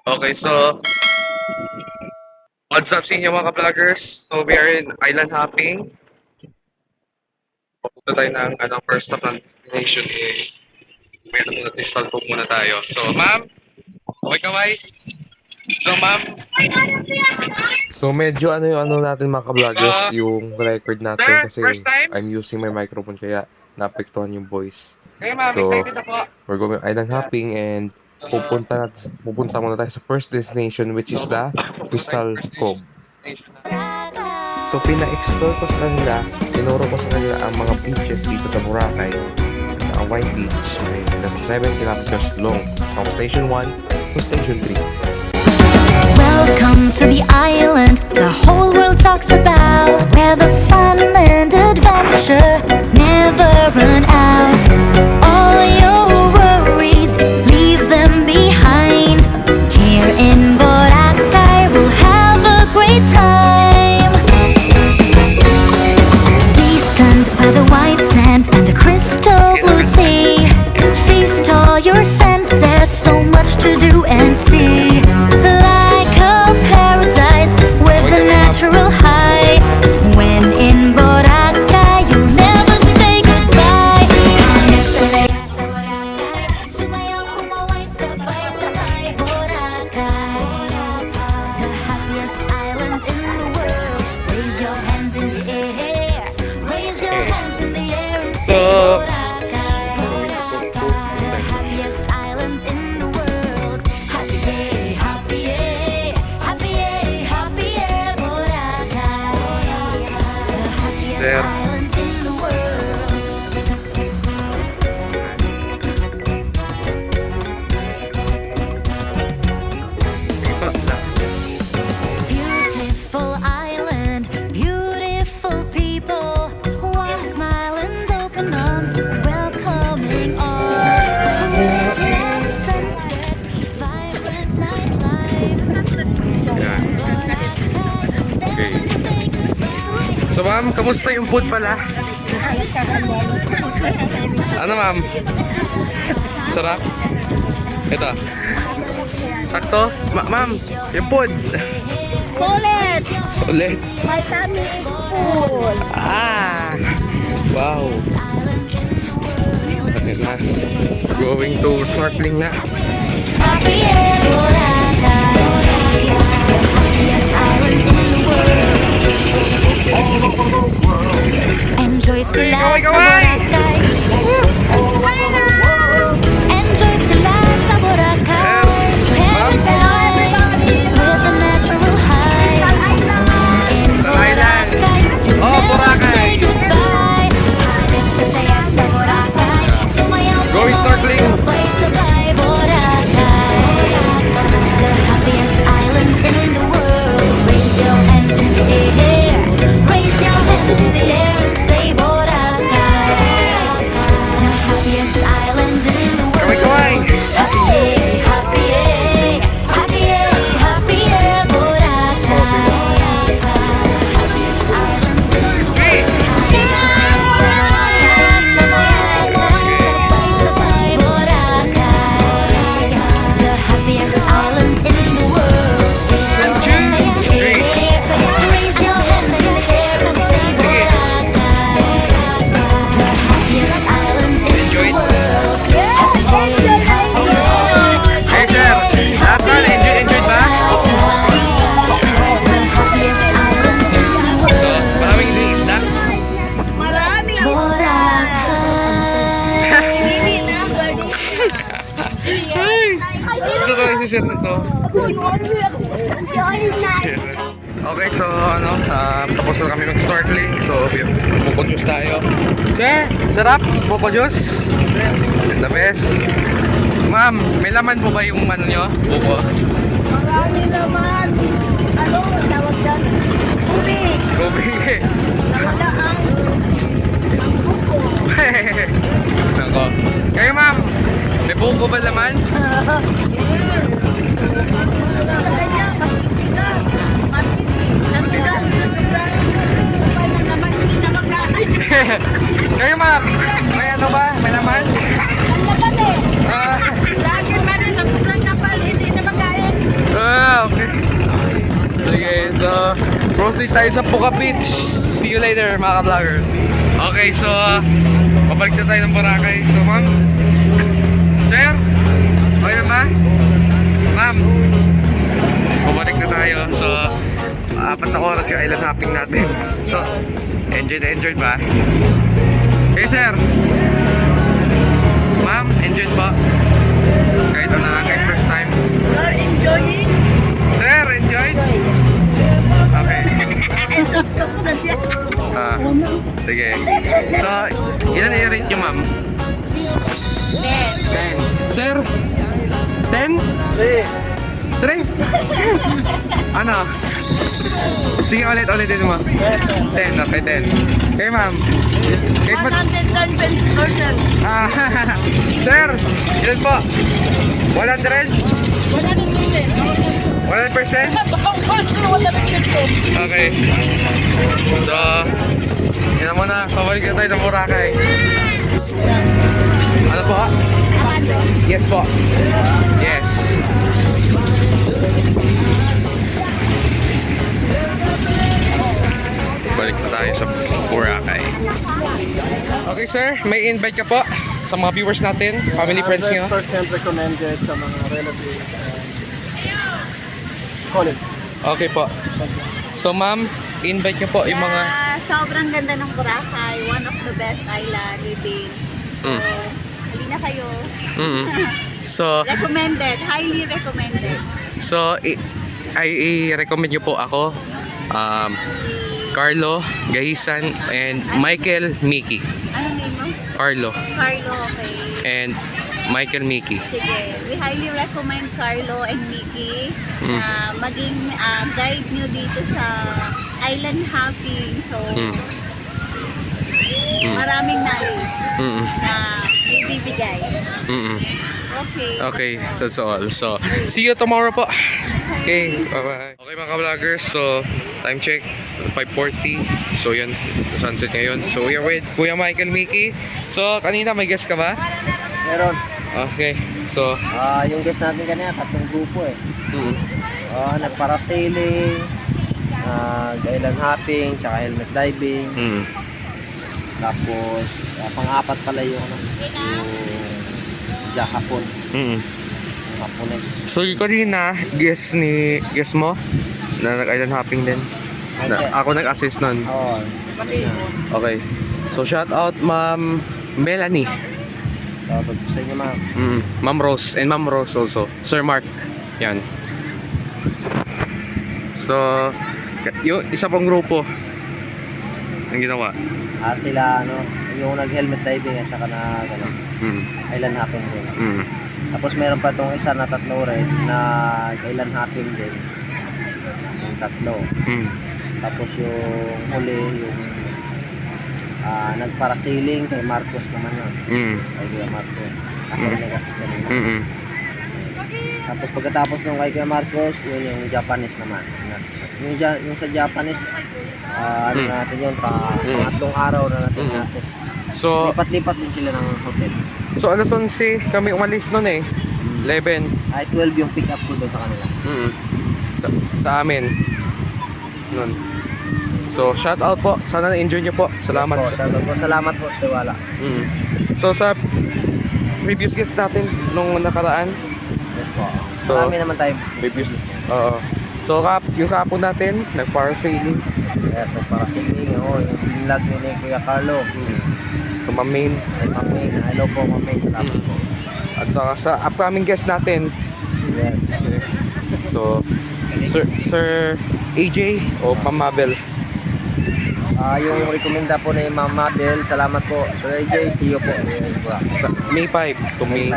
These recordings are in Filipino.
Okay, so what's up sa inyo mga ka-vloggers? So we are in island hopping. Papunta tayo ng first stop ng destination may muna distal po muna tayo. So ma'am, okay kamay? So ma'am? So medyo yung natin mga ka-vloggers, yung record natin sir, kasi first time? I'm using my microphone kaya naapektuhan yung voice. Hey ma'am, So excited ako. we're going island hopping and pupunta muna tayo sa first destination which is the Crystal Cove. So pina-explore ko sa kanila, tinuro ko sa kanila ang mga beaches dito sa Boracay. Ang White Beach ay nasa 7 kilometers long from Station 1 to Station 3. Welcome to the island the whole world talks about, where the fun and adventure never run out. All your worries, leave them behind. Here in Boracay we'll have a great time. We stand by the white sand and the crystal blue sea. Feast all your senses, so much to do and see. Like a paradise with a natural high. When in Boracay, you'll never say goodbye. Sumayaw, kumaway, sabay-sabay, Boracay, the happiest island in the world. Raise your hands in the air. Raise your hands in the air and say Boracay, the happiest island in the world. Happy day, happy day, happy day, happy day, Boracay, the happiest Sir. island in the world. Beautiful island, beautiful people, warm smile and open arms, welcoming all. Endless sunsets, vibrant nightlife. Yan. Okay. So ma'am, kamusta yung food pala? Ano ma'am? Sarap? Ito. Sakto? Ma'am, yung food. Solid! Ulit. Vitamin food! Ah! Wow! Atin na. Going to snorkeling na. Happy day, Boracay, the happiest island in the world. Enjoy sila sa Boracay. Enjoy sila sa Boracay. Paradise with a natural high. In Boracay, you'll Oh, never Boracay. say goodbye. Hanip sa saya sa Boracay. Sumayaw, Going snorkeling. sabay-sabay, Boracay, the happiest island in the world. Raise your hands in the air. Raise your hands in the air and say Boracay, the happiest island in the world. Kaway-kaway. Happy day, happy day, happy day, happy day, Boracay, the happiest island in the world. Sabay-sabay, Boracay, the happiest island in the world. Raise your hands in the air, raise your hands in the air and say Boracay, the happiest island in the world. Happy day, happy day, Hey sir, lahat ba? Enjoy ba? the happiest island in the world. So, maraming isda. Maraming ang Boracay. Hindi na, buddy. Gusto ko isi-set nito. Okay, so tapos na kami mag-snorkeling. So, buko juice tayo. Sir, sarap? Buko juice? The best. Ma'am, may laman po ba yung nyo? Buko? Marami naman. Ano, tawag dyan? Tubig. Tubig. Nawala ang buko. Nako. Kayo ma'am, may buko ba laman? Sa kanya, matitigas. Matitigas. Naman, hindi na magkain. Kayo ma'am, may ano ba? May laman? Ang laban eh. Lagi man sa sobrang kapal, hindi na magkain. proceed tayo sa Puka Beach. See you later mga ka-vlogger. Okay, so babalik na tayo ng Boracay. So ma'am, sir, okay na ba? Ma'am, babalik na tayo. So 4 na oras yung island hopping natin. So enjoy na enjoy ba? Okay sir, ma'am, enjoy ba? Kahit ano na, kahit first time. Sir, enjoying. Sir, enjoy? Okay. Sige. So, ilan i-rate nyo, ma'am? 10. Sir? 10? 3. Ano? Sige, ulitin mo. 10, okay, 10. Okay, ma'am. Kahit ba... 110%. Sir, ilan po? 100? 100%? Okay. So, yun na muna. Pabalik na tayo ng Boracay. Ano po? Yes po. Yes. Balik na tayo sa Boracay. Okay sir, may invite ka po sa mga viewers natin, family, friends nyo. 100% recommended sa mga relatives and colleagues. Okay po. So ma'am, invite nyo po yung mga... Sobrang ganda ng Boracay. One of the best island we've been. So, hali na kayo. So, Recommended. Highly recommended. so i-recommend nyo po ako, Carlo, Gahisan, and Michael, Mickey. Anong name mo? Carlo Carlo, okay. and Michael, Mickey. Sige. We highly recommend Carlo and Mickey na maging guide nyo dito sa island hopping. So, maraming knowledge na may bibigay. Okay. Okay, that's all. So, see you tomorrow po. Okay, bye-bye. Okay mga ka-vloggers, so time check, 5:40. So yan, sunset ngayon. So we are with Kuya Michael, Mickey. So kanina may guest ka ba? Meron. Okay, so Yung guest natin kanina, 3 grupo eh. Nag-parasailing, island hopping, tsaka helmet diving. Tapos, pang-apat pala yung Japon. Japones. so yung kanina, guest mo na nag-island hopping din. Ako nag-assist nun. Oo. Okay. So shout out Ma'am Melanie. Tawag ko sa inyo, ma'am. Ma'am Rose and Ma'am Rose also. Sir Mark. Yan. So, yung isa pang grupo ang ginawa. Sila, yung nag-helmet diving at saka na, island hopping din. Tapos meron pa tong isa na 3 rin na island hopping din. Yung 3. Tapos yung huli, yung nag-parasailing kay Marcos naman yun. Kay Kuya Marcos. Nakinig kasi sa nila. Tapos pagkatapos nung kay Kuya Marcos, yun yung Japanese naman. Yung sa Japanese, ano natin yun, pangatlong araw na natin nasis. So, Lipat-lipat din sila ng hotel. so alas 11 kami umalis nun eh. 11. Ay, 12 yung pick up ko doon sa kanila. Sa amin. Nun. So, shout out po. Sana na-enjoy nyo po. Salamat. Salamat po sa tiwala. So, sa previous guest natin nung nakaraan. Yes po. So, Marami naman tayo. previous. So, yung kapon natin, nag-parasailing. Yes, so parasailing. Yung vlog ni Kuya Carlo. So, Ma'am Ay, Ma'am May. Hello po, Ma'am May. Salamat po. At saka sa upcoming guest natin. Yes. So, Sir AJ o Ma'am Mabel. Yung rekomenda po ni Ma'am Mabel, salamat po. Sir AJ, see you po. Sa May 5 to May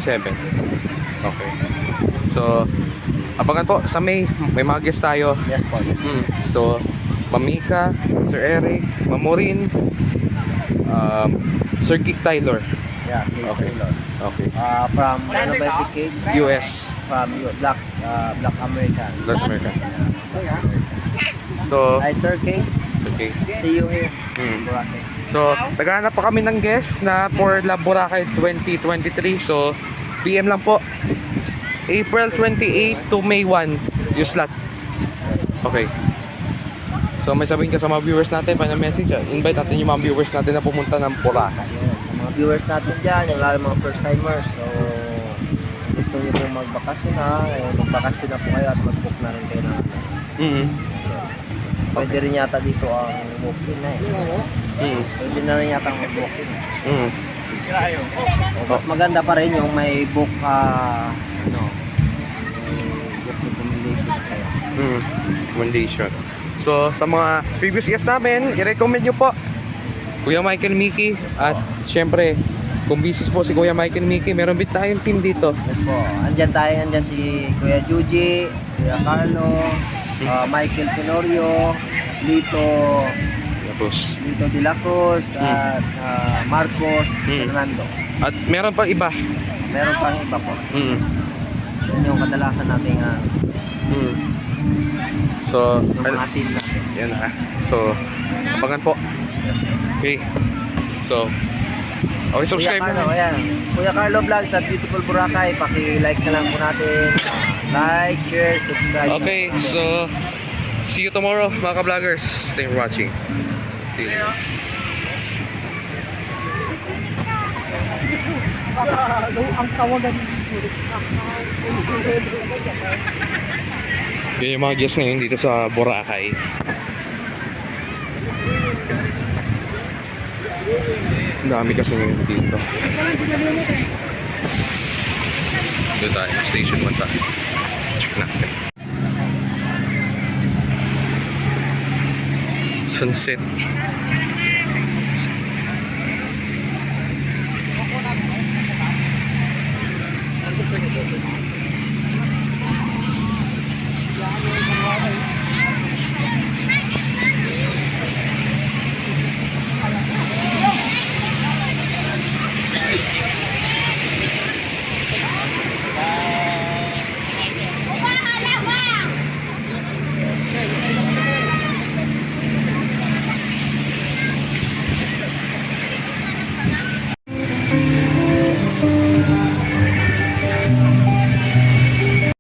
7. Okay. So, abangan po sa May mga guest tayo. Yes po. Yes. So, Ma'am Mika, Sir Eric, Ma'am Maureen, Sir Kick Tyler. Yeah, Okay. Okay. From ano ba si Kate? US, From Black American. Latin America. So, Hi Sir Kate, okay. see you here in Boracay. So, naghahanap pa kami ng guest na for La Boracay 2023. So, PM lang po. April 28 to May 1 yung slot. Okay. So may sabihin ka sa mga viewers natin, final message, invite natin yung mga viewers natin na pumunta ng Boracay. Yes, sa mga viewers natin dyan, yung lalo mga first timers. So, gusto nyo pong magbakasyon magbakasyon na po kayo at mag-book na rin kayo ng Pwede rin yata dito ang walk-in na Pwede na rin yata ang mag-walk-in. So, mas maganda pa rin yung may book book recommendation kayo. Recommendation. So sa mga previous guests namin, i-recommend nyo po Kuya Michael, Mickey, at syempre kung business po si Kuya Michael, Mickey, meron din tayong team dito. Yes po, andyan si Kuya JOJIE, Kuya Carlo, Michael Tenorio, Lito De La Cruz, at Marcos Fernando. At meron pang iba. Meron pang iba po. Yan yung kadalasan nating So, yung mga team natin. yan na. So, abangan po. Okay. So, okay, subscribe Kuya na. Carlo, ayan. Kuya Carlo Vlogs at Beautiful Boracay, paki-like na lang po natin. Like, share, subscribe. Okay, so see you tomorrow mga ka-vloggers. Thank you for watching. See you later. Ang tawagan Yun yung mga guests ngayon dito sa Boracay. Ang dami kasi ngayon dito. Dito tayo, station 1 tayo. Check natin. Sunset.